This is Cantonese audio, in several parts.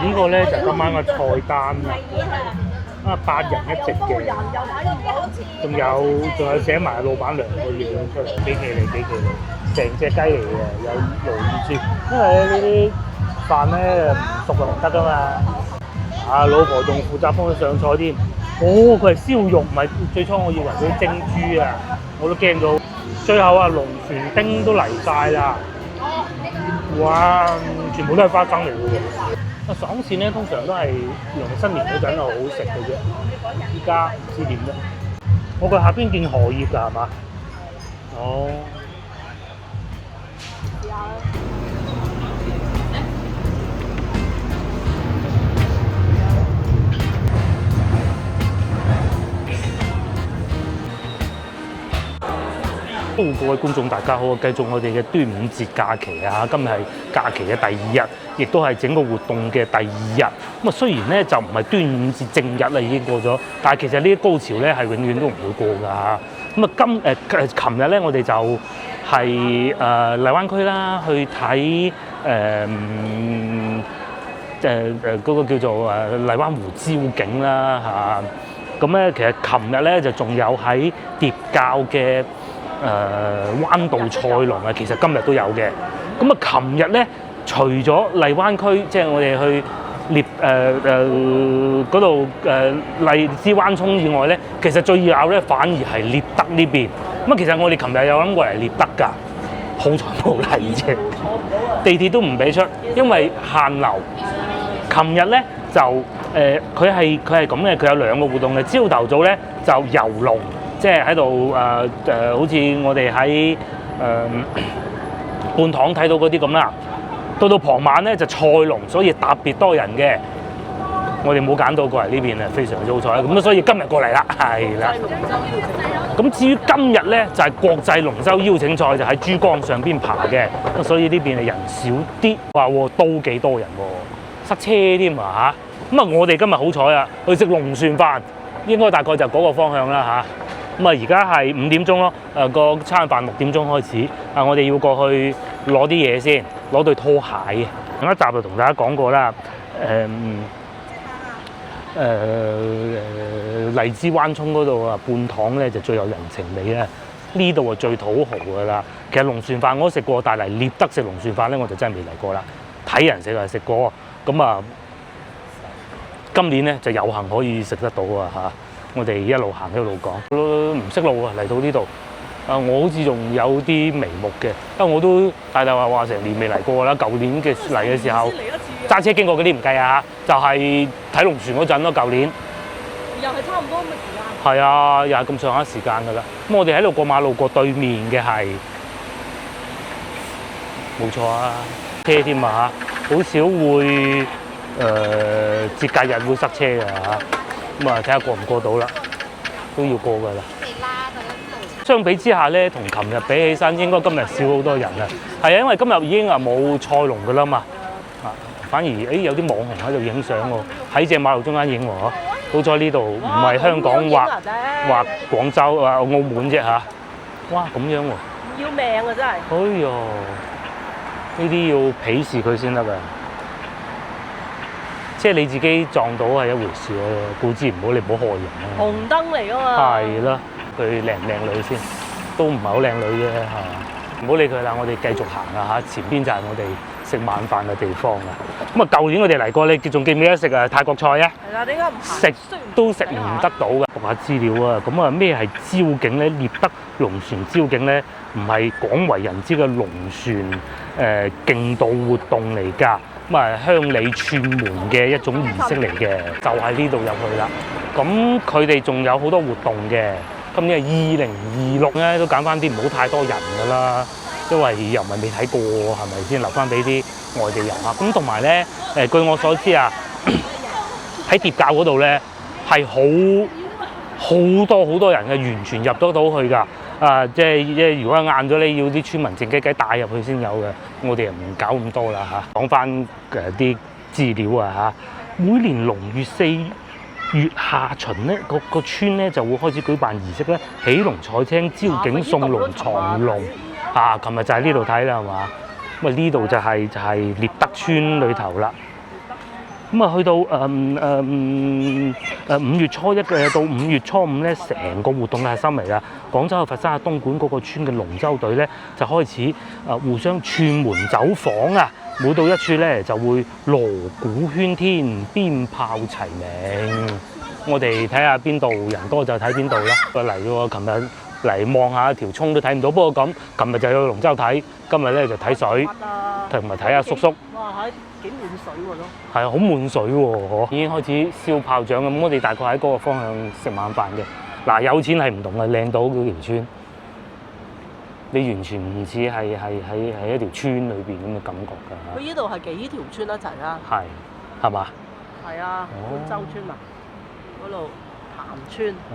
呢個咧就今晚嘅菜單啦。8人一席嘅，仲有寫埋老闆娘個樣出嚟，幾企理，成隻雞嚟嘅，有鱸魚珠。因為呢啲飯咧唔熟就唔得噶嘛。老婆仲負責幫佢上菜添。佢係燒肉，唔係最初我以為佢蒸豬啊，我都驚到。最後龍船丁都嚟晒啦。哇！全部都係花生嚟嘅喎。爽鱔咧通常都係農曆新年嗰陣好好食嘅啫，而家唔知點咧。我佢下邊見荷葉㗎係嘛？哦。各位觀眾大家好，繼續我哋嘅端午節假期啊！今日係假期嘅第二日，亦都係整個活動嘅第二日。咁雖然咧就唔係端午節正日啦，已經過咗，但係其實呢啲高潮咧係永遠都唔會過㗎。琴日咧我哋就係荔灣區啦，去睇嗰個叫做荔灣湖招景啦嚇。咁咧其實琴日咧就仲有喺疊滘嘅灣道賽龍啊，其實今日都有嘅。琴日咧，除咗荔灣區，即係我哋去嗰度荔枝灣涌以外咧，其實最熱鬧咧反而係獵德呢邊。其實我哋琴日有諗過嚟獵德㗎，好彩冇嚟啫。地鐵都唔俾出，因為限流。琴日咧就佢係咁嘅，佢有兩個活動嘅。朝頭早咧就遊龍。即係喺度好似我哋喺泮塘睇到嗰啲咁啦。到傍晚咧就賽龍，所以特別多人嘅。我哋冇揀到過嚟呢邊啊，非常之好彩。咁所以今日過嚟啦，係啦。咁至於今日咧就係國際龍舟邀請賽，就喺珠江上邊爬嘅。所以呢邊係人少啲，話都幾多人喎，塞車添啊嚇。我哋今日好彩啊，去食龍船飯，應該大概就嗰個方向啦嚇。而家係5點鐘咯，個餐飯6點鐘開始。我哋要過去攞啲嘢先，攞對拖鞋嘅。上一集就同大家講過啦，荔枝灣涌嗰度泮塘咧就最有人情味啦。呢度係最土豪㗎啦。其實龍船飯我都食過，但係獵德食龍船飯咧我就真係未嚟過啦。睇人食就食過，今年咧就有幸可以食得到啊嚇！我哋一路行一路講，唔識路啊嚟到呢度，我好似仲有啲眉目嘅，因為我都大話成年未嚟過啦。舊年嘅嚟嘅時候，揸車經過嗰啲唔計啊，就係睇龍船嗰陣咯。舊年又係差唔多咁嘅時間。係啊，又係咁上下時間㗎啦。我哋喺度過馬路過對面嘅係冇錯啊，車添啊嚇，好少會節假日會塞車㗎嚇。睇下過唔過到啦，都要過㗎啦。相比之下咧，同琴日比起身，應該今日少好多人啦。係啊，因為今日已經冇賽龍㗎啦嘛。反而有啲網紅喺度影相喎，喺隻馬路中間影喎。好彩呢度唔係香港或廣州澳門啫嚇。哇，咁樣喎！要命啊真係！哎呦，呢啲要鄙視佢先得㗎。即係你自己撞到係一回事咯，固之唔好，你唔好害人啊！紅燈嚟㗎嘛！係啦，佢靚唔靚女先？都唔係好靚女啫嚇。唔好理佢啦，我哋繼續行啊嚇！前邊就係我哋食晚飯嘅地方啊。舊年我哋嚟過，你仲記唔記得食泰國菜啊？係啦，點解唔食都食唔得到嘅。讀下資料啊，咩係招景咧？獵德龍船招景咧，唔係廣為人知嘅龍船競渡活動嚟㗎。鄉里串門嘅一種儀式嚟嘅，就喺呢度入去啦。咁佢哋仲有好多活動嘅。今年係2026咧，都揀翻啲唔好太多人㗎啦，因為又唔係未睇過，係咪先留翻俾啲外地人啊？咁同埋咧，據我所知啊，喺疊滘嗰度咧係好多人嘅，完全入得到去㗎。即係如果晏咗咧，要啲村民靜雞雞帶入去先有嘅。我哋又唔搞咁多啦嚇。講翻啲資料啊嚇，每年龍月4月下旬咧，個村咧就會開始舉辦儀式咧，起龍採青、招景送龍、藏龍啊！琴日就喺呢度睇啦，係嘛？呢度就係獵德村裏頭啦。咁啊，去到5月初1到5月初5咧，成個活動嘅核心嚟㗎。廣州、佛山、東莞嗰個村嘅龍舟隊咧，就開始互相串門走訪啊！每到一處咧，就會鑼鼓喧天，鞭炮齊鳴。我哋睇下邊度人多就睇邊度啦。嚟喎，琴日嚟望下條涌都睇唔到，不過咁，琴日就有龍舟睇，今日咧就睇水，同埋睇下叔叔。哇！幾滿水喎都。係啊，好滿水喎，已經開始燒炮仗咁。我哋大概喺嗰個方向食晚飯嘅。嗱，有錢係唔同嘅，靚到嗰條村，你完全唔似係一條村裏邊咁嘅感覺㗎。佢呢度係幾條村一齊啊？係嘛？係啊，滿洲村啊，嗰度潭村。哦。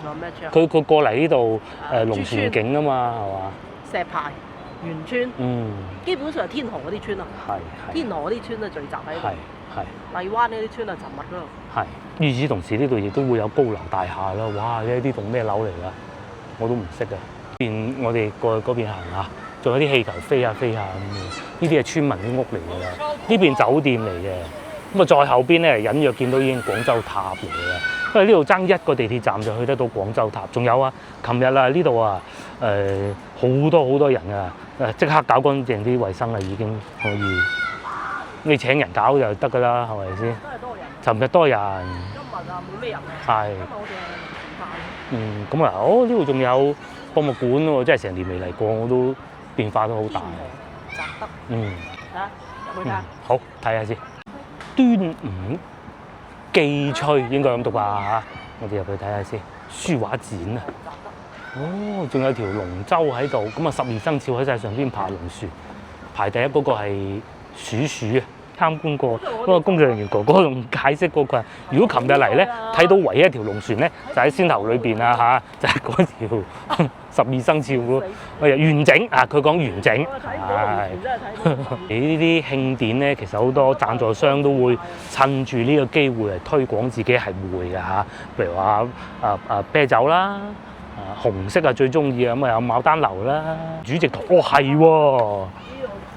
仲有咩村啊？佢過嚟呢度龍泉景啊嘛，係嘛？石牌、元村。嗯。基本上係天河嗰啲村啊。係。天河嗰啲村啊聚集喺度。係。荔灣呢啲村啊，沉默嗰度。係。與此同時，呢度亦都會有高樓大廈啦。哇！呢啲棟咩樓嚟㗎？我都唔識啊。我哋過去嗰邊行下，仲有啲氣球飛下飛下咁。呢啲係村民啲屋嚟㗎啦。呢邊酒店嚟嘅。咁啊，再後邊咧，隱約見到已經廣州塔嚟嘅啦。因為呢度爭一個地鐵站就去得到廣州塔。仲有啊，琴日啊，呢度啊，好多人啊，即刻搞乾淨啲衞生啊，已經可以。你請人搞就得㗎啦，係咪先？都係多人。尋日多人。今日啊，冇咩人啊。係。今日我哋係食飯。咁啊，呢度仲有博物館喎，真係成年未嚟過，我都變化都好大。值得。嚇，入去睇下。好，睇下先。端午寄趣應該咁讀吧嚇，我哋入去睇下先。書畫展啊。哦，仲有條龍舟喺度，咁啊12生肖喺晒上邊爬龍船，排第一嗰個係鼠啊。參觀過嗰個工作人員哥哥仲解釋過佢，如果琴日嚟咧睇到唯一一條龍船咧，就喺先頭裏邊啊嚇，就係嗰條12生肖喎，完整啊！佢講完整，係。你呢啲慶典咧，其實好多贊助商都會趁住呢個機會嚟推廣自己係會嘅嚇，譬如話啤酒啦，紅色啊最中意啊，咁啊有牡丹樓啦，主席台係喎，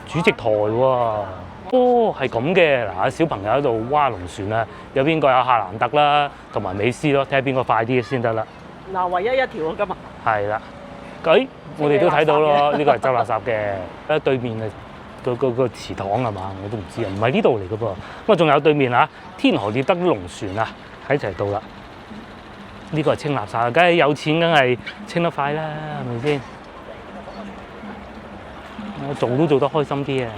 主席台喎。哦，係咁嘅嗱，小朋友喺度划龍船啊，有邊個有夏蘭特啦，同埋美斯咯，睇下邊個快啲先得啦。嗱，唯一一條啊，今日。係啦，我哋都睇到咯，呢個係執垃圾嘅。喺對面啊，個祠堂係嘛？我都唔知啊，唔係呢度嚟嘅噃。咁啊，仲有對面啊，天河獵德龍船啊，喺齊到啦。呢個係清垃圾，梗係有錢，梗係清得快啦，係咪先？我做都做得開心啲啊！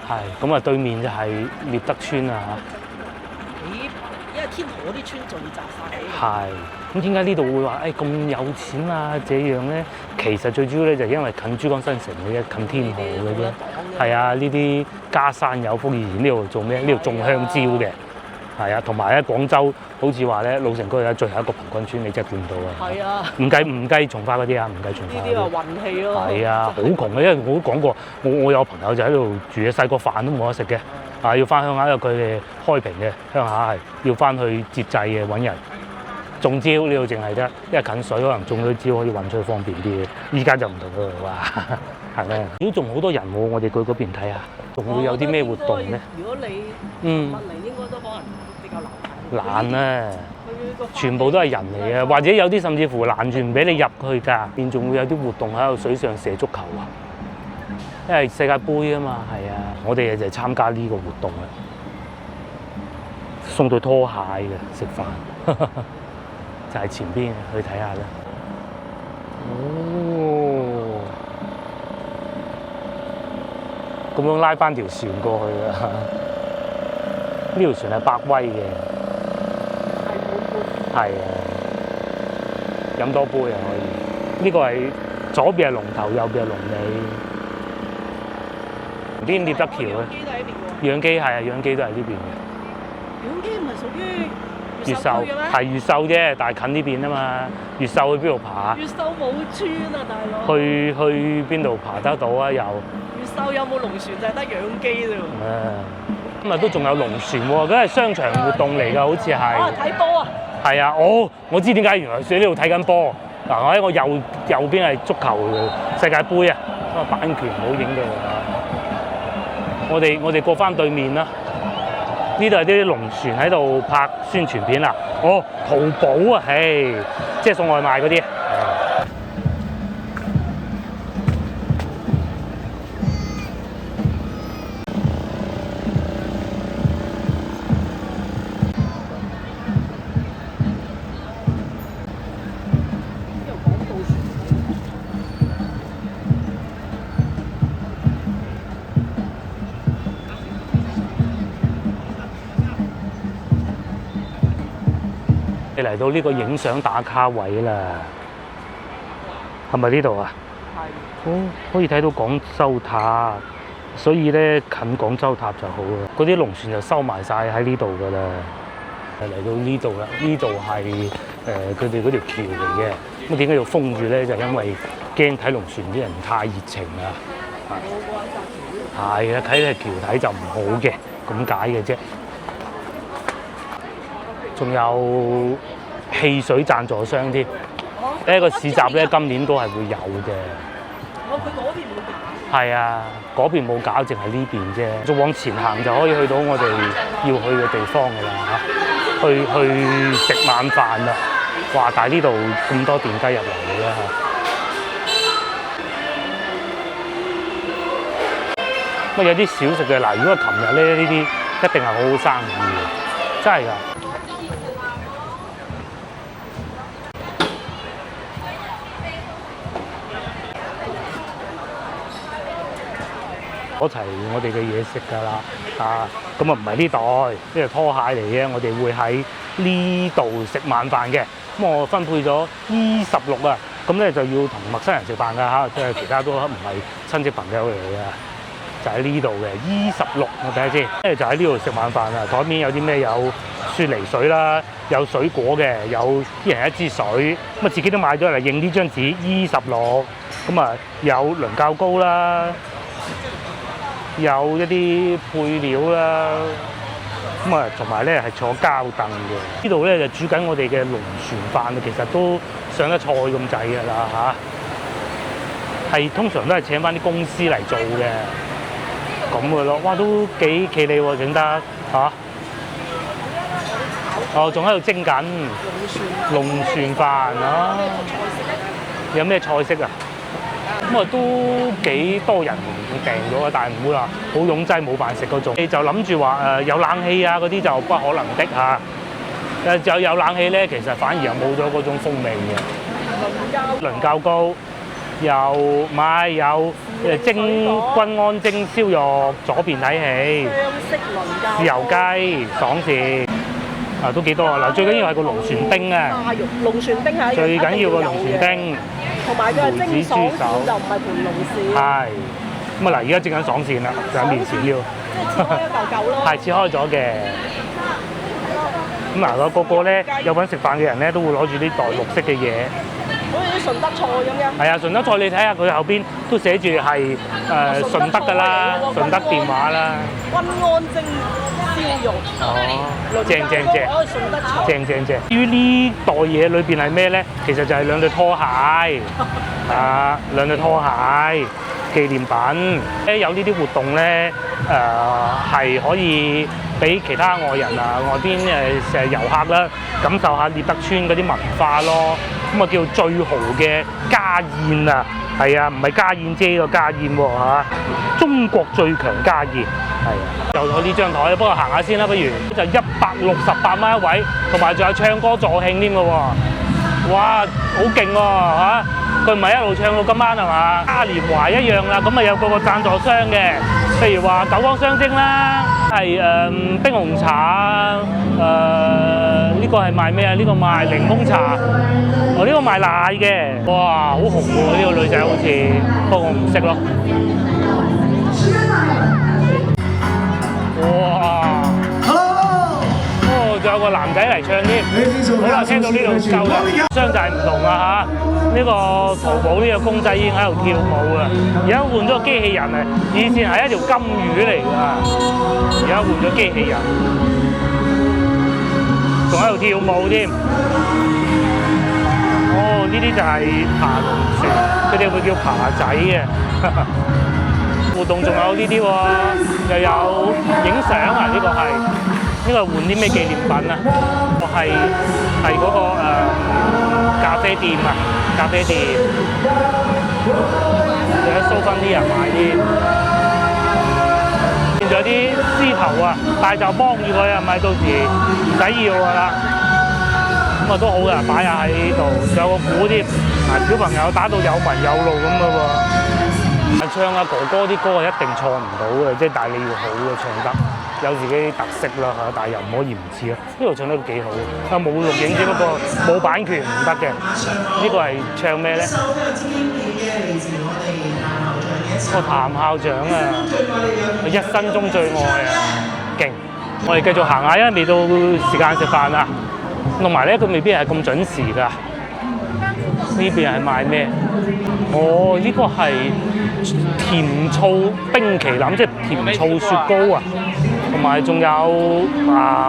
係，咁啊對面就係獵德村啊嚇。因為天河嗰啲村聚集晒喺度。係，咁點解呢度會話咁有錢啊？這樣咧，其實最主要咧就因為近珠江新城嘅啫，近天河嘅啫。係啊，呢啲家山有福，以前呢度做咩？呢度種香蕉嘅。係啊，同埋咧廣州好似話咧老城區有最後一個貧困村，你真係估唔到啊！係啊，唔計從化嗰啲啊，唔計從化。呢啲係運氣咯。係啊，好窮嘅，因為我都講過，我有朋友就喺度住嘅，細個飯都冇得食嘅，要翻鄉下，因為佢哋開平嘅鄉下係要翻去接濟嘅揾人種蕉，呢度淨係得，因為近水可能種咗蕉可以運出去方便啲嘅。依家就唔同啦，哇，係咩？如果仲好多人喎，我哋去嗰邊睇下，仲會有啲咩活動咧？如果你問嚟，應該都可能。攔啊！全部都係人嚟嘅，或者有啲甚至乎攔住唔俾你入去㗎。邊仲會有啲活動喺度水上射足球啊！因為世界盃啊嘛，係啊，我哋就係參加呢個活動啊。送對拖鞋嘅食飯，就係前邊去睇下啦。哦，咁樣拉翻條船過去啊！呢條船係百威嘅。係啊，飲多杯啊可以。呢個係左邊係龍頭，右邊係龍尾。邊獵德橋啊？養雞係啊，養雞都係呢邊嘅。養雞唔係屬於越秀嘅咩？係越秀啫，但係近呢邊啊嘛。越秀去邊度爬？越秀冇村啊，大佬。去邊度爬得到啊？又越秀有冇龍船就係得養雞啫喎。今日都仲有龍船喎，嗰係商場活動嚟㗎，好似係。睇波啊！係啊，我知點解原來喺呢度睇緊波。嗱，我喺我右邊係足球世界盃啊，咁啊版權唔好影到啊。我哋過翻對面啦。呢度係啲龍船喺度拍宣傳片啊！哦，淘寶啊，唉，即係送外賣嗰啲。你嚟到呢個影相打卡位啦，係咪呢度啊？係。哦，可以睇到廣州塔，所以咧近廣州塔就好啦。嗰啲龍船就收埋晒喺呢度㗎啦。嚟到呢度啦，呢度係佢哋嗰條橋嚟嘅。咁點解要封住咧？就因為驚睇龍船啲人太熱情啦。係啊，睇橋睇就唔好嘅，咁解嘅啫。仲有汽水贊助商添，呢個市集咧今年都係會有嘅。佢嗰邊冇搞。係啊，嗰邊冇搞，淨係呢邊啫。再往前行就可以去到我哋要去嘅地方㗎啦嚇，去食晚飯啦。哇！但係呢度咁多電雞入嚟嘅啦嚇。有啲小食嘅嗱，如果琴日咧呢啲一定係好好生意嘅，真係㗎。攞齊我哋嘅嘢食㗎啦，咁啊唔係呢袋，呢係拖鞋嚟嘅，我哋會喺呢度食晚飯嘅。咁我分配咗 E16啊，咁咧就要同陌生人食飯㗎嚇，即係其他都唔係親戚朋友嚟嘅，就喺呢度嘅 E16，我睇下先。跟住就喺呢度食晚飯啊，台面有啲咩？有雪梨水啦，有水果嘅，有一人一支水，咁啊自己都買咗嚟認呢張紙 E16，咁啊有倫教糕啦。有一啲配料啦，咁啊同埋咧係坐膠凳嘅。呢度咧就煮緊我哋嘅龍船飯，其實都上得菜咁滯㗎啦嚇。係通常都係請翻啲公司嚟做嘅，咁嘅咯。哇，都幾企理喎，整得嚇。哦，仲喺度蒸緊龍船飯啊！有咩菜式啊？咁啊都幾多人訂咗嘅，但係唔會話好擁擠冇飯食嗰種。你就諗住話有冷氣啊嗰啲就不可能的嚇。就有冷氣咧，其實反而又冇咗嗰種風味嘅。倫教糕有買有蒸均安蒸燒肉，左邊睇戲。豉油雞爽豉啊都幾多啊！嗱，最緊要係個龍船丁啊！龍船丁係最緊要個龍船丁。同埋佢係蒸爽線就唔係盤龍線。係。咁啊嗱，而家蒸緊爽線啦，就喺面前要。即係切開一嚿嚿咯。係切開咗嘅。咁嗱，個個咧有份食飯嘅人咧，都會攞住呢袋綠色嘅嘢。好似啲順德菜咁樣。係啊，順德菜你睇下佢後邊都寫住係順德㗎啦，順德電話啦。均安蒸燒肉。哦，正。正。至於呢袋嘢裏邊係咩咧？其實就係兩對拖鞋，兩對拖鞋紀念品。有呢啲活動咧，係可以俾其他外人外邊遊客啦，感受下獵德村嗰啲文化咯。咁啊叫最豪嘅家宴啊，係啊，唔係家燕姐個家燕喎嚇，中國最強家宴，係啊。又去呢張台，不過行下先啦，不如就168蚊一位，同埋仲有唱歌助興添嘅喎，哇，好勁喎嚇！佢唔係一路唱到今晚係嘛？嘉年華一樣啦，咁啊有個贊助商嘅，譬如話九江雙蒸啦，係冰紅茶呢個係賣咩啊？呢個賣檸檬茶，呢個賣奶嘅，哇，好紅喎！呢個女仔好似，不過我唔識咯。哇！仲有個男仔嚟唱添，好啦，聽到呢度夠啦。商就係唔同啦嚇，呢個淘寶呢個公仔已經喺度跳舞啦，而家換咗個機器人啊，以前係一條金魚嚟㗎，而家換咗機器人，仲喺度跳舞添。哦，呢啲就係爬龍船，佢哋會叫爬仔嘅。活動仲有呢啲喎，又有影相啊！呢個係換啲咩紀念品啊？係嗰個咖啡店啊，咖啡店有啲souvenir買添，仲有啲獅頭啊，但係就幫住佢啊，咪到時唔使要噶啦。咁啊都好嘅，擺下喺度，仲有個鼓添，小朋友打到有文有路咁嘅喎。唱啊哥哥啲歌係一定錯唔到嘅，即係但係你要好嘅唱得，有自己特色啦嚇，但係又唔可以唔似咯。呢度唱得都幾好，冇錄影只不過冇版權唔得嘅。呢個係唱咩咧？個譚校長啊，佢一生中最愛啊，勁！我哋繼續行下，因為未到時間食飯啊。同埋咧，佢未必係咁準時㗎。呢邊係賣咩？哦，呢個係甜醋冰淇淋，即係甜醋雪糕啊！同埋仲有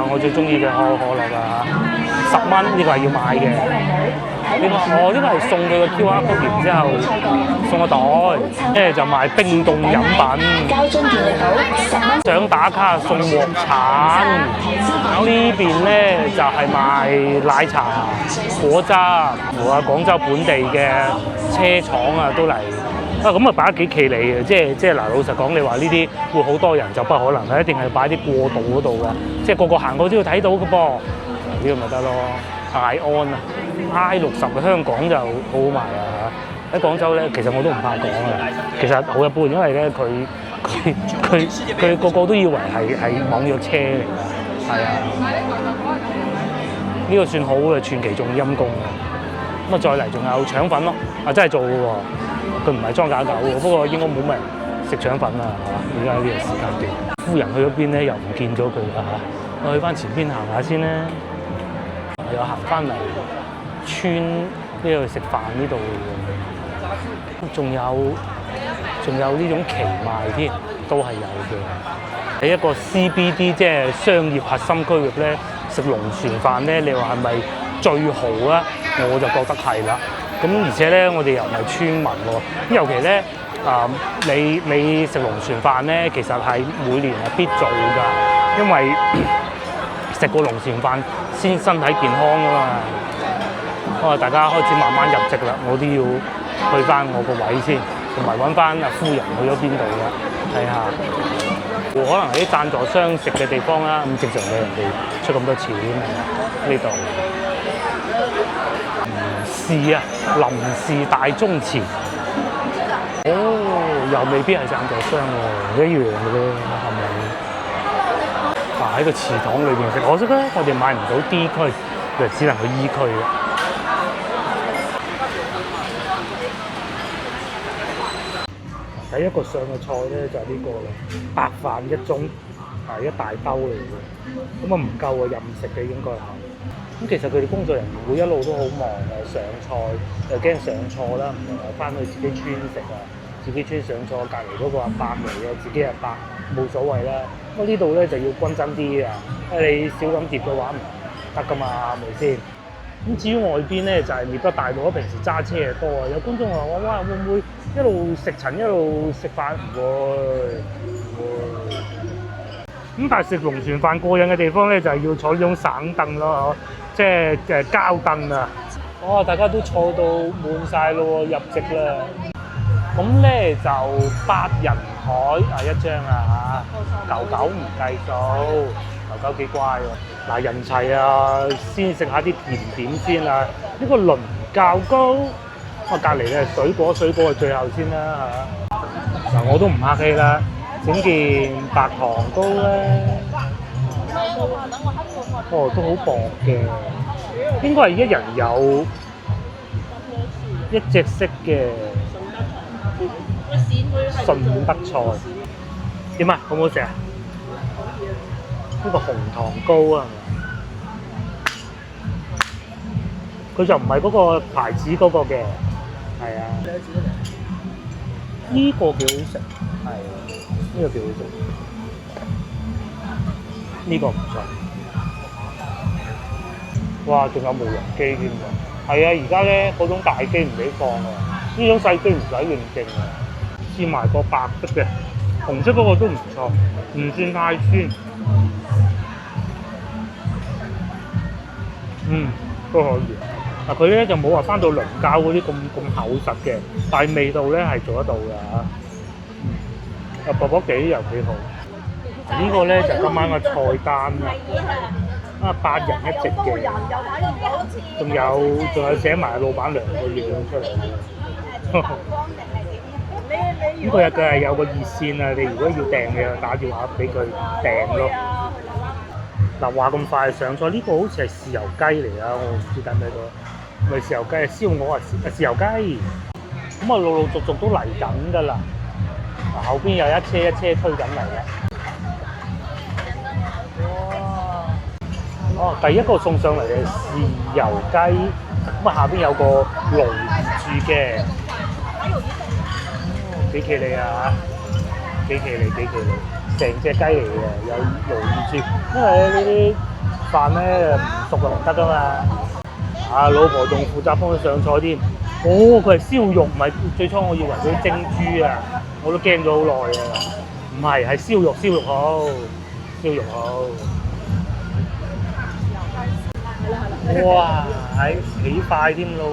我最中意嘅可樂啊，10蚊呢個係要買嘅。呢個係送佢個 QR code，然之後送個袋，跟住就賣冰凍飲品。交津電力好，想打卡送鑊鏟。呢邊咧就係賣奶茶、果汁，廣州本地嘅車廠啊都嚟。咁啊擺得幾企理嘅，即係嗱，老實講，你話呢啲會好多人就不可能啦，一定係擺啲過道嗰度㗎，即係個行過都要睇到嘅噃。呢個咪得咯，泰安啊 ，I60嘅香港就好好賣啊！喺廣州咧，其實我都唔怕講啊，其實好一般，因為咧佢個個都以為係網約車嚟㗎，係啊。呢個算好嘅，傳奇仲陰公啊！咁啊再嚟仲有腸粉咯，真係做嘅喎。佢唔係裝假狗喎，不過應該冇乜人食腸粉啦，係嘛？而家呢個時間段，夫人去咗邊咧，又唔見咗佢啦嚇。我去翻前邊行下先咧，又行翻嚟村呢度食飯呢度嘅，仲有呢種奇賣添，都係有嘅。喺一個 CBD 即係商業核心區域咧，食龍船飯咧，你話係咪最好啊？我就覺得係啦。咁而且咧，我哋又唔係村民喎，尤其咧你食龍船飯咧，其實係每年係必做㗎，因為食過龍船飯先身體健康㗎嘛。大家開始慢慢入席啦，我都要去翻我個位先，同埋揾翻阿夫人去咗邊度啦，睇下。可能係啲贊助商食嘅地方啦，咁正常嘅人哋出咁多錢呢度。是啊，林氏大宗祠，又未必係贊助商喎，一樣嘅啫，係咪？喺個祠堂裏邊食，可惜咧，我哋買唔到 D 區，就只能去 E 區啦。第一個上嘅菜咧就係呢個啦，白飯一盅，一大兜嚟嘅，咁啊唔夠啊，任食嘅應該係。咁其實佢哋工作人員會一路都好忙嘅，上菜又驚上錯啦，唔係翻去自己村食啊，自己村上錯，隔離嗰個阿伯嚟嘅，自己阿伯冇所謂啦。咁呢度咧就要均真啲啊，你少咁碟嘅話唔得噶嘛，係咪先？咁至於外邊咧就係獵德大道，平時揸車又多啊，有觀眾話：哇，會唔會一路食塵一路食飯？唔會。咁但係食龍船飯過癮嘅地方咧，就係要坐呢種省凳咯，即係膠凳啊！哇，大家都坐到滿晒咯，入席啦。咁咧就8人台一張啊嚇，牛狗唔計數，牛狗幾乖喎。嗱，人齊啊，先食下啲甜點先啊。呢個倫教糕，隔離咧水果係最後先啦嚇。嗱，我都唔客氣啦。整件白糖糕咧，都好薄嘅，應該係一人有一隻色嘅順德菜。點啊？好唔好食啊？呢個紅糖糕啊，佢就唔係嗰個牌子嗰個嘅，係啊。呢個幾好食，係。呢個幾好食，呢個唔錯。哇，仲有無人機添喎！係啊，而家咧嗰種大機唔俾放啊，呢種細機唔使認證啊。試埋個白色嘅紅色嗰個都唔錯，唔算太酸。都可以。嗱佢咧就冇話翻到輪膠嗰啲咁厚實嘅，但係味道咧係做得到㗎嚇。薄薄地又幾好。呢個咧就今晚嘅菜單啦。8人一席嘅，仲有寫埋老闆娘個樣出嚟嘅。咁佢係有個熱線啊，你如果要訂嘅，打電話俾佢訂咯。嗱話咁快上菜，呢個好似係豉油雞嚟啊！我唔知等咩到，咪豉油雞啊，燒鵝啊，豉油雞。咁啊陸陸續續都嚟緊㗎啦。嗱後邊有一車一車推緊嚟啦。哇！第一個送上嚟嘅豉油雞，咁啊下邊有個爐住嘅。幾企理啊！幾企理，成隻雞嚟嘅，有爐住。因為呢啲飯咧唔熟就唔得噶嘛。老婆仲負責幫佢上菜添。佢係燒肉，唔係最初我以為佢蒸豬啊，我都驚咗好耐啊。唔係，係燒肉好，燒肉好。哇！起快添咯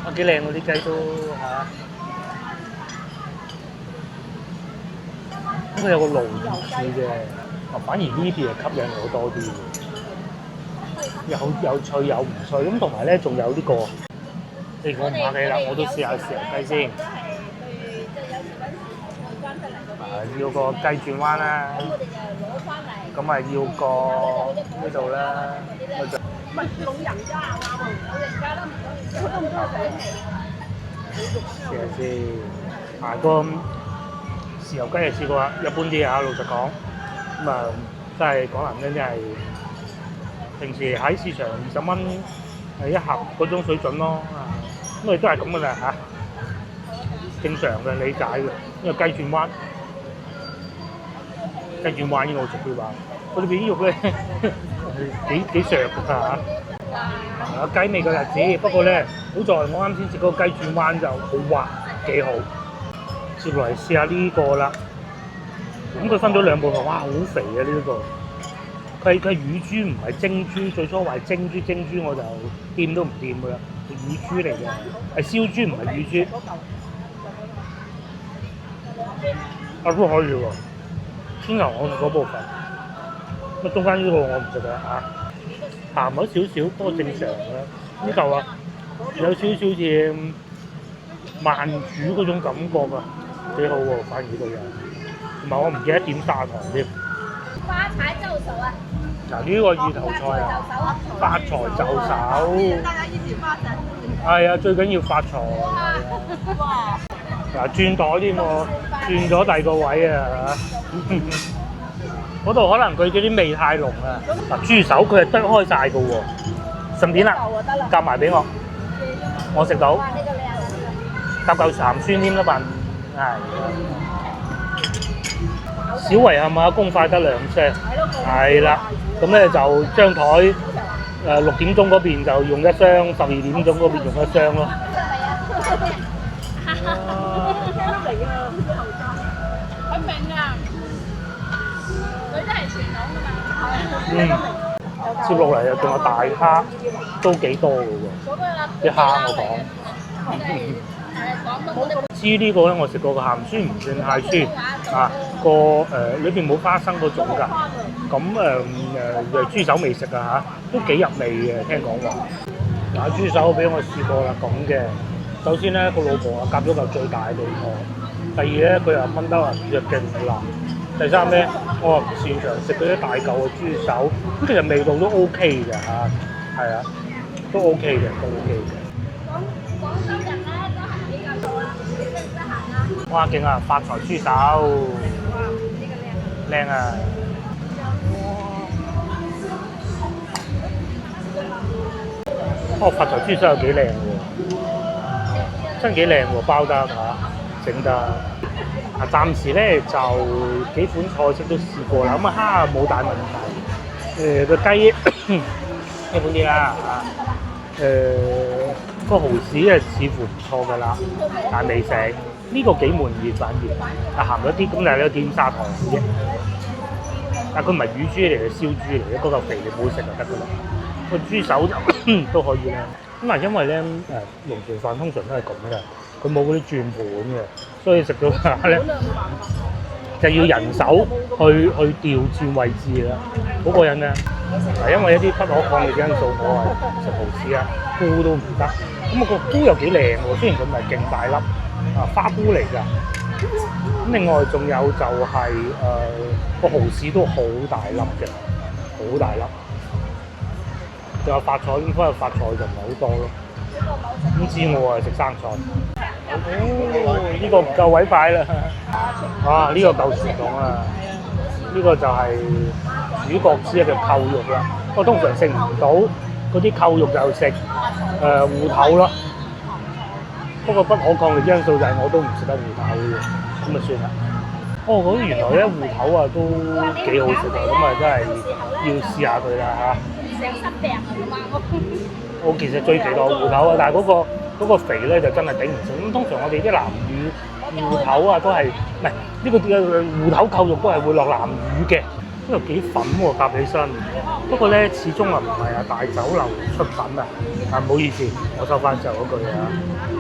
喎！幾靚喎啲雞都嚇。咁佢有個爐住嘅，反而呢邊係吸引我多啲嘅，有脆有唔脆，咁同埋咧仲有呢個，你我唔客氣啦，我都試下豉油雞先。要個雞轉彎啦，咁啊要個呢度啦，唔係老人家啊，老人家都唔多水試下先。個豉油雞係試過啦，一般啲啊，老實講。咁啊，真係講難聽，真係平時喺市場20蚊係一盒嗰種水準咯。咁啊都係咁噶啦嚇，正常嘅理解嘅。因為雞轉彎呢個好食啲話，佢裏邊啲肉咧幾削㗎嚇。有雞味嘅日子，不過咧好在我啱先食嗰個雞轉彎就好滑，幾好。接落嚟試下呢個啦，咁佢分咗兩部分，哇好肥啊呢個！佢係乳豬唔係蒸豬，最初話係蒸豬我就掂都唔掂㗎啦，係乳豬嚟嘅，係燒豬唔係乳豬。都可以喎，先頭我食嗰部分，咁中間呢個我唔食啦嚇，鹹咗少少，不過正常啦。呢嚿啊有少少似慢煮嗰種感覺啊，幾好喎，反而呢個樣。同埋我唔記得點砂糖添。花柴就手啊！嗱呢個芋頭菜啊，發財就手。係啊，最緊要發財。哇！嗱轉台添喎，轉咗第二個位啊嚇。嗰度可能佢嗰啲味太濃啊。嗱豬手佢係剁開晒㗎喎，順便啦，夾埋俾我食到。搭夠鹹酸添啦份，係。小遺憾啊，公筷得2聲，係啦。咁咧就張台6點鐘嗰邊就用1箱，12點鐘嗰邊用1箱咯。佢明啊，佢都係傳統㗎嘛。接落嚟又仲有大蝦，都幾多㗎喎。啲蝦我講。知呢個咧，我食過個鹹酸唔算太酸啊，裏邊冇花生嗰種㗎。咁豬手未食啊嚇，都幾入味嘅，聽講話。嗱豬手俾我試過啦，咁嘅。首先咧，個老婆啊夾咗嚿最大俾我。第二咧，佢又炆得又勁腍。第三咧，我唔擅長食嗰啲大嚿嘅豬手，咁其實味道都 OK 嘅嚇，係啊，都 OK 嘅，都 OK 嘅。廣州人咧都係比較做啦，你得唔得閒啊？哇勁啊！發財豬手，哇！呢個靚。靚啊！發財豬手又幾靚喎，真幾靚喎，包得嚇，整得。暫時咧就幾款菜式都試過啦，咁蝦冇大問題。個雞一般啲啦嚇，個蠔豉似乎唔錯㗎啦，但未食。呢個幾悶熱反而鹹咗啲，咁但係你有點砂糖嘅啫。但佢唔係乳豬嚟嘅，燒豬嚟嘅，嗰嚿肥你唔好食就得噶啦。個豬手就都可以啦。咁啊，因為咧龍船飯通常都係咁嘅，佢冇嗰啲轉盤嘅，所以食咗下咧就要人手去調轉位置啦，好過癮啊！嗱，因為一啲不可抗力嘅因素，我係食蠔豉啊，菇都唔得。咁啊個菇又幾靚喎，雖然佢唔係勁大粒花菇嚟㗎。咁另外仲有就係個蠔豉都好大粒嘅，好大粒。仲有發菜，咁嗰日發菜就唔係好多咯。咁至我係食生菜。呢個唔夠位擺啦。哇！呢個夠傳統啊！呢個就係主角之一嘅扣肉啦。我通常食唔到嗰啲扣肉就食芋頭咯。不過不可抗力因素就係我都唔食得芋頭嘅，咁啊算啦。哦，原來咧芋頭啊都幾好食啊，咁啊真係要試下佢啦嚇。我其實最期待芋頭啊，但係嗰個肥咧就真係頂唔順。咁通常我哋啲南乳芋頭啊都係唔係呢個芋頭扣肉都係會落南乳嘅，都有幾粉喎夾起身。不過咧始終啊唔係大酒樓出品啊，唔好意思，我收翻就嗰句啊，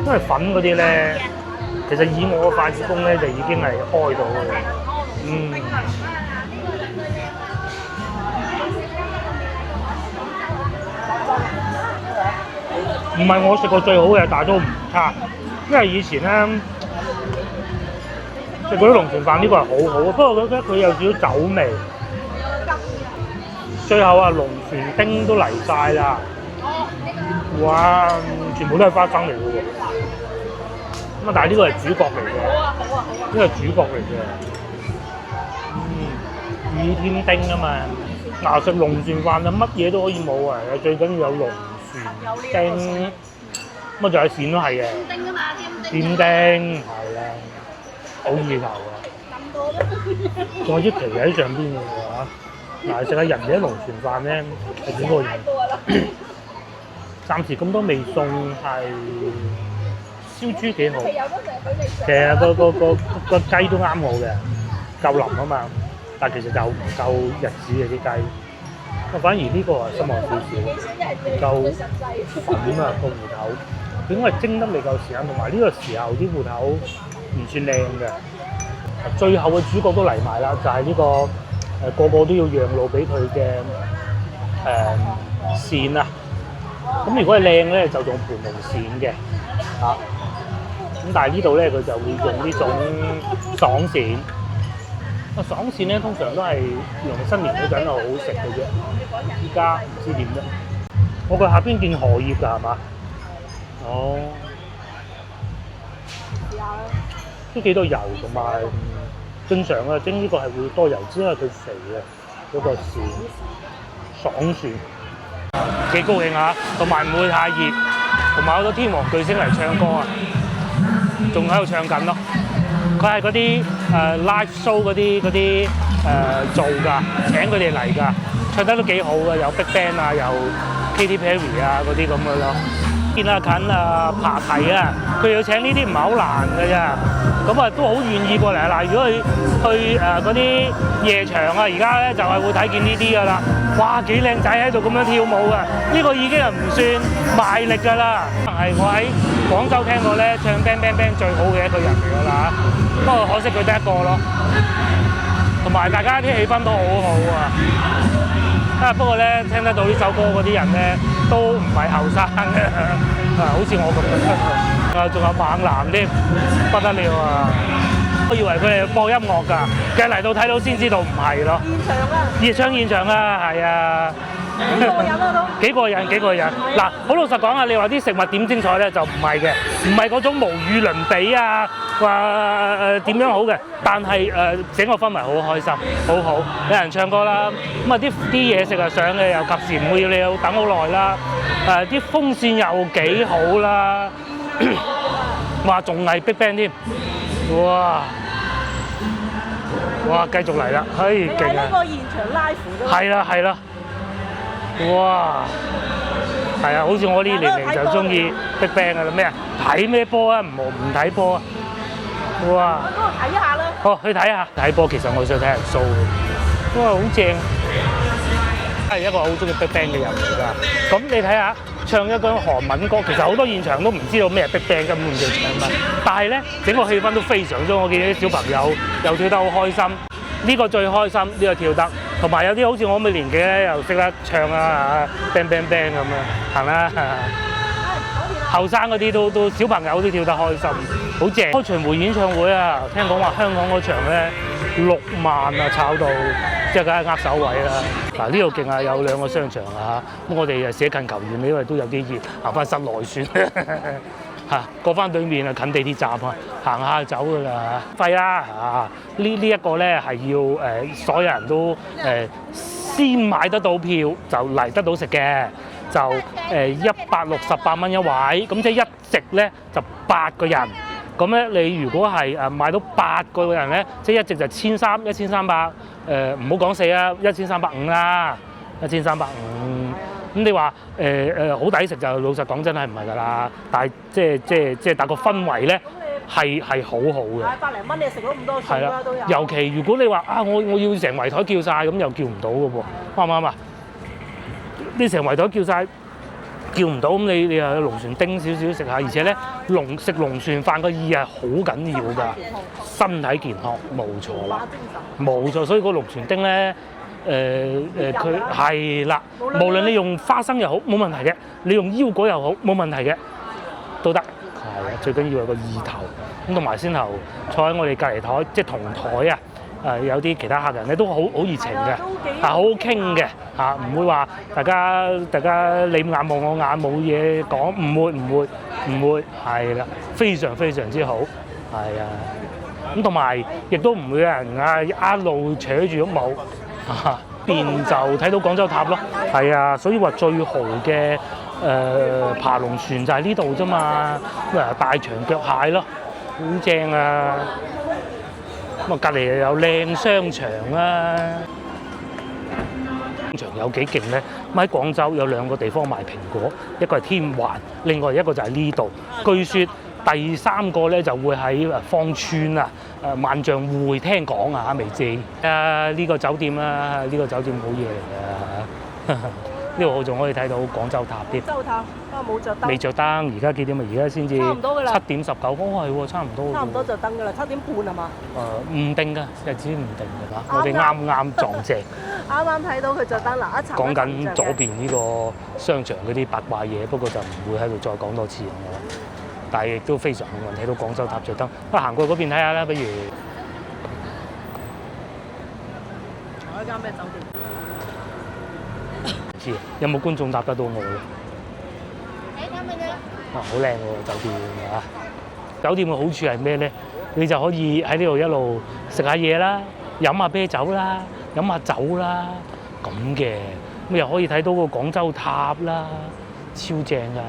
因為粉嗰啲咧，其實以我嘅筷子工咧就已經係開到嘅。唔係我食過最好嘅，但係都唔差。因為以前咧食嗰啲龍船飯呢個係好好，不過我覺得佢有少少酒味。最後啊，龍船丁都嚟晒啦！哇，全部都係花生嚟嘅喎。咁啊，但係呢個係主角嚟嘅，呢個係主角嚟嘅。雨添丁啊嘛！嗱，食龍船飯就乜嘢都可以冇啊，最緊要有龍船丁。咁啊，仲有鱔都係嘅。丁啊嘛，添丁係啊，好意頭啊！仲有啲皮喺上邊嘅喎。嗱，食下人哋啲龍船飯咧係幾過癮。暫時咁多味餸係燒豬幾好，其實個雞都啱我嘅，夠腍啊嘛。但其實就唔夠日子嘅啲雞，反而呢個係失望少少，唔夠粉啊個芋頭，應該係蒸得未夠時間，同埋呢個時候啲芋頭唔算靚嘅。最後嘅主角都嚟埋啦，就係呢個。個個都要讓路俾佢嘅鱔啊！咁如果係靚咧，就用盤龍鱔嘅嚇。咁但係呢度咧，佢就會用呢種爽鱔。爽鱔咧，通常都係用新年嗰陣係好食嘅啫。而家唔知點咧。我佢下邊見荷葉㗎係嘛？哦，都幾多油同埋。正常啊，蒸呢個係會多油脂，因為佢肥啊，嗰個鱔爽鱔幾高興啊！同埋唔會太熱，同埋好多天王巨星嚟唱歌啊，仲喺度唱緊咯。佢係嗰啲live show 嗰啲做㗎，請佢哋嚟㗎，唱得都幾好㗎，有 Big Band 啊，有 Katy Perry 啊嗰啲咁嘅咯。見阿近啊爬題啊，佢要請呢啲唔係好難㗎咋。咁啊都好願意過嚟嗱，如果去嗰啲夜場啊，而家咧就係會睇見呢啲㗎啦。哇，幾靚仔喺度咁樣跳舞啊！呢個已經係唔算賣力㗎啦。係我喺廣州聽過咧唱 bang bang bang 最好嘅一個人嚟㗎啦。不過可惜佢得一個咯。同埋大家啲氣氛都好好啊。不過咧聽得到呢首歌嗰啲人咧都唔係後生嘅，好似我咁樣。仲有猛男添，不得了啊！我以為佢哋播音樂㗎，其實嚟到睇到先知道唔係咯。現場啊！現場啊，係啊！幾過癮，幾過癮。嗱，好老實講啊，你話啲食物點精彩咧，就唔係嘅，唔係嗰種無與倫比啊，話點樣好嘅，但係整個氛圍好開心，好好，有人唱歌啦，咁啊啲嘢食啊上嘅又及時，唔會要你要等好耐啦，啲風扇又幾好啦。哇，仲係 Big Bang 添，哇！哇，繼續嚟啦，嘿，勁啊！呢個現場 live 㗎。係啦，係啦，哇！係啊，好似我呢年齡就中意 Big Bang 㗎啦，咩啊？睇咩波啊？唔睇波啊？哇！去嗰度睇下啦。哦，去睇下睇波，其實我想睇人 show 嘅，哇，好正！係一個好中意 BigBang 嘅人嚟㗎。咁你睇下唱一個韓文歌，其實好多現場都唔知道咩係 BigBang 根本就唱乜，但係咧整個氣氛都非常之，我見啲小朋友又跳得好開心。呢個最開心，呢個跳得，同埋有啲好似我咁嘅年紀咧，又識得唱啊，bang bang bang 咁樣，行啦。後生嗰啲都小朋友都跳得開心，好正。開巡迴演唱會啊，聽講話香港嗰場咧6萬啊，炒到即係梗係握手位啦。嗱呢度勁啊，有2個商場啊，咁我哋誒捨近求遠，因為都有啲熱，行翻室內算。嚇，過翻對面啊，近地鐵站啊，行下就走㗎啦，費啦嚇！呢一個咧係要所有人都先買得到票就嚟得到食嘅，就168蚊一位，咁即係一席咧就8個人。咁咧你如果係買到8個人咧，即係一席就1300，唔好講4啊，1350啦，1350。咁你話好抵食就老實講真係唔係㗎啦，但係即係但個氛圍咧係好好嘅。100零蚊你食到咁多餸啦都有。尤其如果你話啊我要成圍台叫晒，咁又叫唔到嘅喎，啱唔啱啊？你成圍台叫晒，叫唔到，咁你又有龍船丁少少食下，而且咧食龍船飯個意係好緊要㗎，身體健康冇錯啦，冇錯，所以個龍船丁咧。佢係啦，無論你用花生又好冇問題嘅，你用腰果又好冇問題嘅，都得。係啊，最緊要有個意頭。咁同埋先頭坐喺我哋隔離台，即係同台啊，有啲其他客人咧都好熱情嘅，好好傾嘅嚇，唔會話大家你眼望我眼冇嘢講，唔會係啦，非常非常之好，係啊。咁同埋亦都唔會有人一路扯住都冇。邊就睇到廣州塔咯，係啊，所以話最豪嘅爬龍船就係呢度啫嘛，大長腳蟹咯，好正啊！咁啊隔離又有靚商場啦，商場有幾勁咧？咁喺廣州有2個地方賣蘋果，一個係天環，另外一個就係呢度。據說第3個咧就會喺芳村啊，萬象匯聽講啊，未知呢個酒店啦，呢個酒店好嘢嚟㗎，呢度仲可以睇到廣州塔添。廣州塔，冇着燈。未着燈，而家幾點啊？而家先至7點19，哦係喎，差唔多。差唔多就燈㗎啦，7點半係嘛？唔定㗎，日子唔定㗎嘛，我哋啱撞正。啱睇到佢着燈嗱，一層。講緊左邊呢個商場嗰啲八卦嘢，不過就唔會喺度再講多次我。但係亦都非常幸運睇到廣州塔着燈，行過嗰邊睇下啦，不如。一間咩酒店？唔知啊，有冇觀眾答得到我嘅？好靚喎酒店啊！酒店嘅好處係咩咧？你就可以喺呢度一路食下嘢啦，飲下啤酒啦，飲下酒啦，咁嘅咁又可以睇到個廣州塔啦，超正㗎！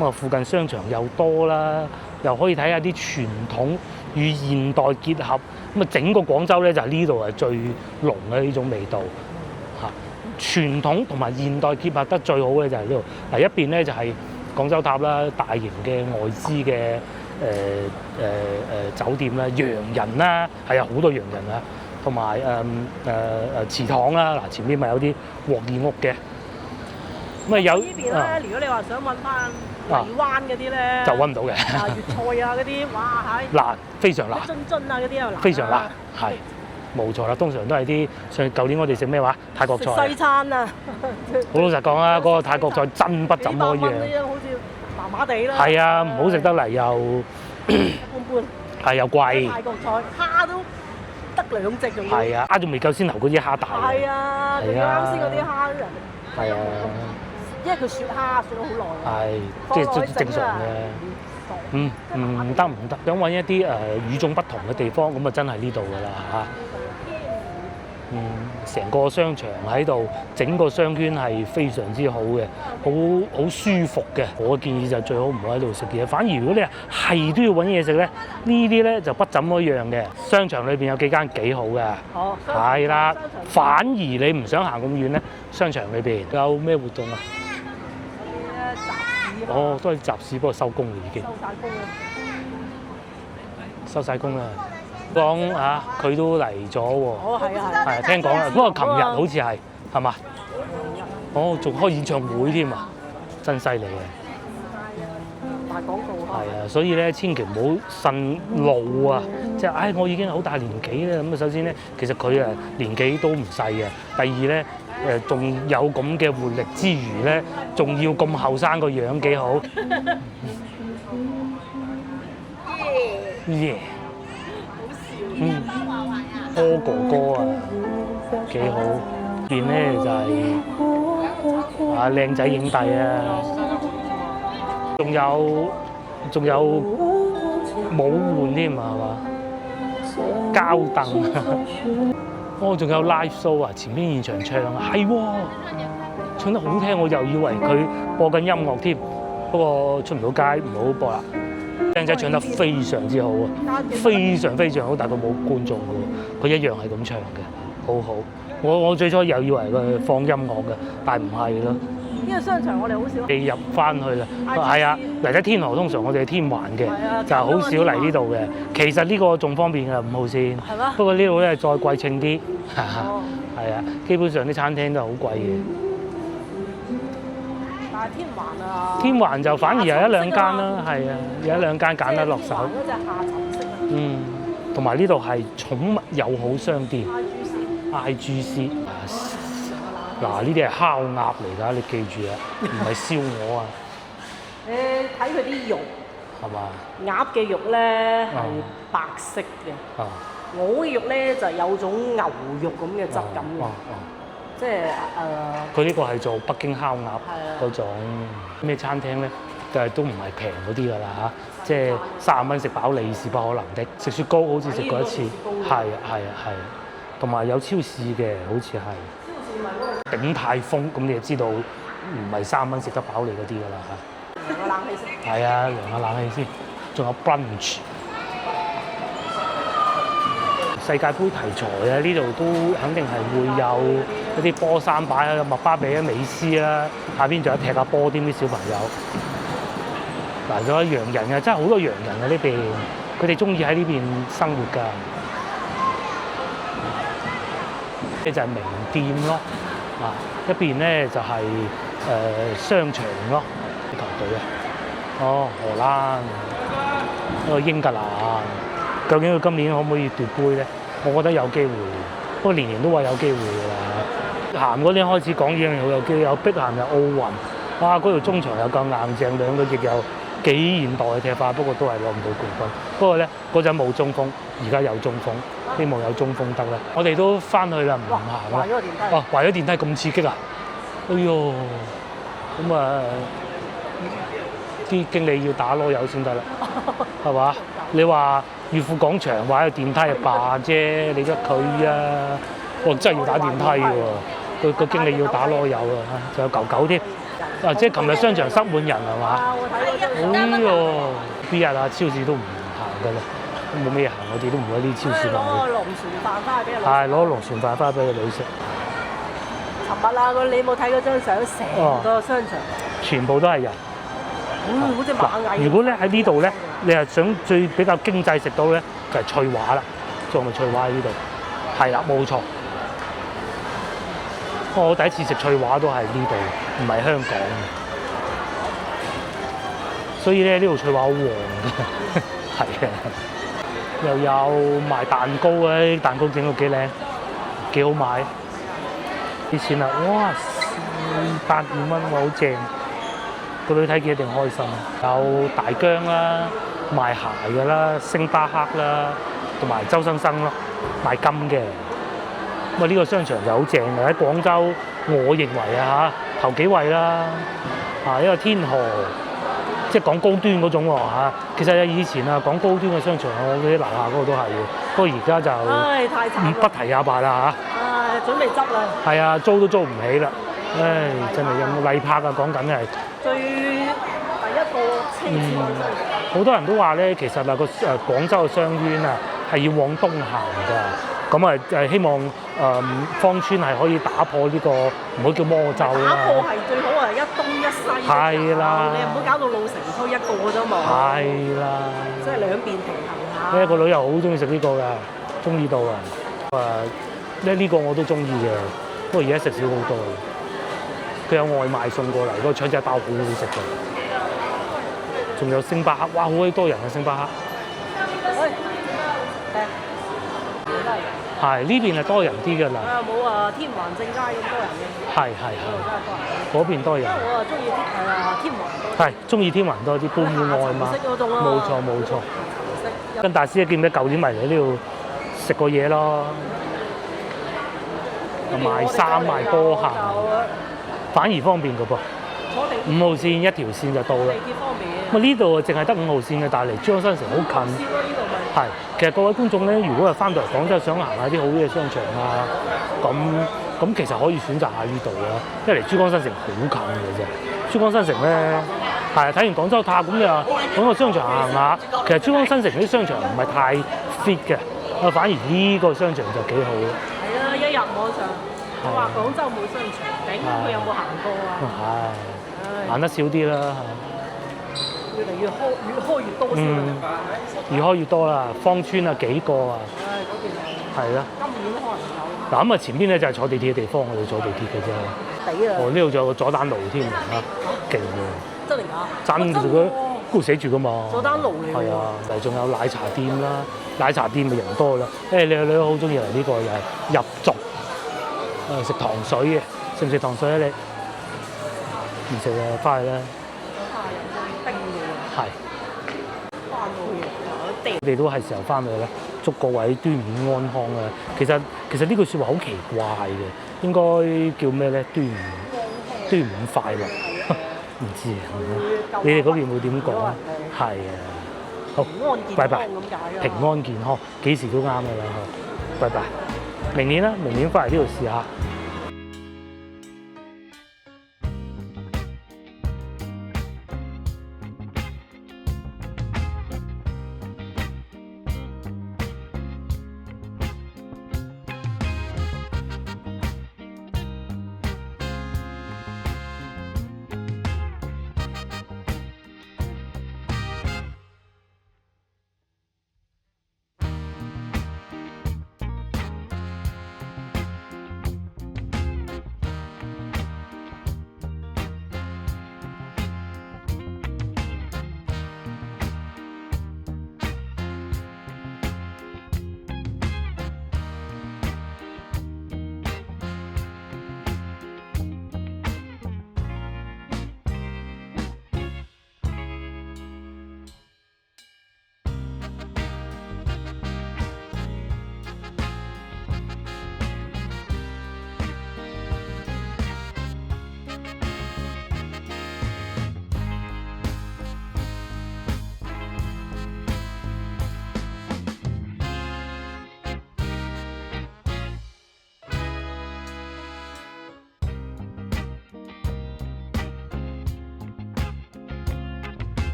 咁啊，附近商場又多啦，又可以睇下啲傳統與現代結合。咁啊，整個廣州咧就係呢度係最濃嘅呢種味道嚇。傳統同埋現代結合得最好嘅就係呢度。嗱，一邊咧就係廣州塔啦，大型嘅外資嘅酒店啦，洋人啦，係啊，好多洋人啊，同埋祠堂啦。嗱，前面咪有啲鑊耳屋嘅。咁啊有呢邊咧，如果你話想揾翻荔灣嗰啲咧，就揾唔到嘅。粵菜啊嗰啲，哇係辣，非常辣。津津啊嗰啲又辣。非常辣，係冇錯啦。通常都係啲舊年我哋食咩話泰國菜。西餐啊！好老實講啊，嗰個泰國菜真不怎麼樣。好似麻麻地啦。係啊，唔好食得嚟又一般般。係又貴。泰國菜蝦都得2隻仲要。係啊，蝦仲未夠先頭嗰啲蝦大。係啊，仲要啱先嗰啲蝦人。係啊。因為佢雪蝦雪咗好耐，係即係正常嘅。唔得，想揾一啲與眾不同嘅地方，咁啊真係呢度㗎啦嚇。成個商場喺度，整個商圈係非常之好嘅，好舒服嘅。我建議就最好唔好喺度食嘢，反而如果你係都要揾嘢食咧，呢啲咧就不怎麼樣嘅。商場裏邊有幾間幾好嘅，係啦。反而你唔想行咁遠咧，商場裏邊有咩活動啊？哦，都係集市，不過收工啦已經。收曬工啦。收晒工啦。講啊，佢都嚟咗喎。哦，係啊，係。係聽講啦，不過琴日好似係嘛？哦，仲開演唱會添啊，真犀利啊！賣廣告係啊，所以咧千祈唔好順路啊！即係，我已經好大年紀啦。咁啊，首先咧，其實佢年紀都唔細嘅。第二咧，仲有咁嘅活力之餘咧，仲要咁後生個樣幾好。耶！波哥哥啊，幾好。邊咧就係靚仔影帝啊！仲有冇換添啊？係嘛？膠凳哦，仲有 live show 啊！前邊現場唱係喎，唱得好聽，我又以為佢播緊音樂添。不過出唔到街，唔好播啦。靚仔唱得非常之好啊，非常好，但係佢冇觀眾嘅喎，佢一樣係咁唱嘅，好好。我最初又以為佢放音樂嘅，但係唔係咯。呢個商場我哋好少。你入翻去啦，係啊，嚟得天河通常我哋係天環嘅，就係好少嚟呢度嘅。其實呢個仲方便嘅5號線，係咩？不過呢度咧再貴稱啲，哦，係啊，基本上啲餐廳都係好貴嘅。但係天環啊，天環就反而有一兩間啦，係啊，有一兩間揀得落手。嗰隻下沉色啊。同埋呢度係寵物友好商店 ，IGC。嗱，呢啲係烤鴨嚟㗎，你記住啊，唔係燒鵝啊。睇佢啲肉係嘛？鴨嘅肉咧係白色嘅，鵝嘅肉咧就有種牛肉咁嘅質感嘅，即係佢呢個係做北京烤鴨嗰種咩餐廳咧，但係都唔係平嗰啲㗎啦嚇，即係30蚊食飽你是不可能的。食雪糕好似食過一次，係，同埋有超市嘅，好似係。鼎泰豐咁你就知道唔係3蚊食得飽你嗰啲㗎啦嚇。涼下冷氣先。係啊，涼下冷氣先。仲有 brunch。世界盃題材啊，呢度都肯定係會有一啲波衫擺喺麥巴比啊、美斯啦，下邊仲有踢下波添啲小朋友。嗱，仲有洋人啊，真係好多洋人啊呢邊，佢哋中意喺呢邊生活㗎。呢就係名店咯。一邊咧就係商場咯，啲球隊啊，荷蘭，英格蘭，究竟佢今年可唔可以奪杯咧？我覺得有機會，不過年年都話有機會㗎啦。鹹嗰啲開始講已經好有機會，有碧鹹有奧運，哇！嗰條中場又夠硬淨，兩個亦有幾現代嘅踢法，不過都係攞唔到冠軍。不過咧嗰陣冇中鋒，而家有中鋒。希望有中鋒得啦！我哋都翻去啦，唔行啦。壞咗電梯咁刺激啊！哎呦，咁啲經理要打籮柚先得啦，係嘛？你話裕富廣場話有電梯係霸啫，你得佢啊！我真係要打電梯喎，個經理要打籮柚啊！仲有狗添，即係琴日商場塞滿人係嘛？哎呦，邊日啊？超市都唔行㗎啦。冇咩行，我哋都唔會喺啲超市買。攞個龍船飯翻去俾個女食。係攞龍船飯翻去俾個女食。尋日啊，你有冇睇嗰張相？成個商場全部都係人。好似螞蟻。如果咧喺呢度咧，你係想最比較經濟食到咧，就係翠華啦。仲係翠華喺呢度。係啦，冇錯。我第一次食翠華都係呢度，唔係香港。所以咧呢度翠華好旺嘅，係啊。又有賣蛋糕啊！啲蛋糕整到幾靚，幾好買。啲錢啊，哇！100幾蚊喎，好正。個女睇見一定開心。有大疆啦，賣鞋㗎啦，星巴克啦，同埋周生生咯，賣金嘅。咁啊，呢個商場就好正嘅喺廣州，我認為啊嚇頭幾位啦。因為天河。即係講高端嗰種喎嚇，其實以前啊講高端嘅商場，我嗰啲樓下嗰個都係嘅，不過而家就太慘不提也罷啦嚇。準備執啦。係啊，租都租唔起啦，真係有冇禮拍啊？講緊係最第一個車市真係。好多人都話咧，其實啊個廣州嘅商圈啊係要往東行㗎。咁啊希望芳村係可以打破呢個唔好叫魔咒啦。打破係最好係一東一西。係啦。你唔好搞到老城區一個啫嘛。係啦。即係兩邊平衡下。呢個女又好中意食呢個㗎，中意到啊！呢個我都中意嘅，不過而家食少好多。佢有外賣送過嚟，嗰個腸仔包好好食㗎。仲有星巴克，哇！好鬼多人啊，星巴克。係呢邊係多人啲㗎啦。冇天環正街咁多人嘅。係。嗰邊多人。我中意天環。係中意天環多啲，搬外嘛。冇錯。跟大師見唔見舊年咪嚟呢度食過嘢咯？賣衫賣波鞋，反而方便㗎噃。5號線一條線就到啦。地鐵方便。咁呢度淨係得5號線嘅，但係離珠江新城好近。係，其實各位觀眾咧，如果係翻到嚟廣州想行下啲好嘅商場啊，咁其實可以選擇下呢度啊，因為離珠江新城好近嘅啫。珠江新城咧，係睇完廣州塔咁就揾個商場行下。其實珠江新城啲商場唔係太 fit 嘅，反而呢個商場就幾好。係啊，一入網上，我話廣州冇商場，頂佢有冇行過啊？行得少啲啦，越嚟越開越多先啦。越開越多啦，芳村啊幾個啊。嗰邊係啦。今年可能有。嗱咁啊，前邊咧就係坐地鐵嘅地方，我哋坐地鐵嘅啫。抵啊！呢度仲有個佐丹奴添啊，勁喎！真嚟㗎？真㗎，嗰度寫住㗎嘛。佐丹奴嚟㗎。係啊，嚟仲有奶茶店啦，奶茶店嘅人多啦。你個女好中意嚟呢個又係入族，食糖水嘅，食唔食糖水啊你？唔食啊，翻去啦。冰嘅喎。係。翻到去，我哋都係時候翻去啦。祝各位端午安康啊！其實呢句説話好奇怪嘅，應該叫咩咧？端午快樂，唔知啊。你哋嗰邊會點講？係啊。好，拜拜。平安健康，幾時都啱㗎啦。拜拜。明年啦，明年翻嚟呢度試下。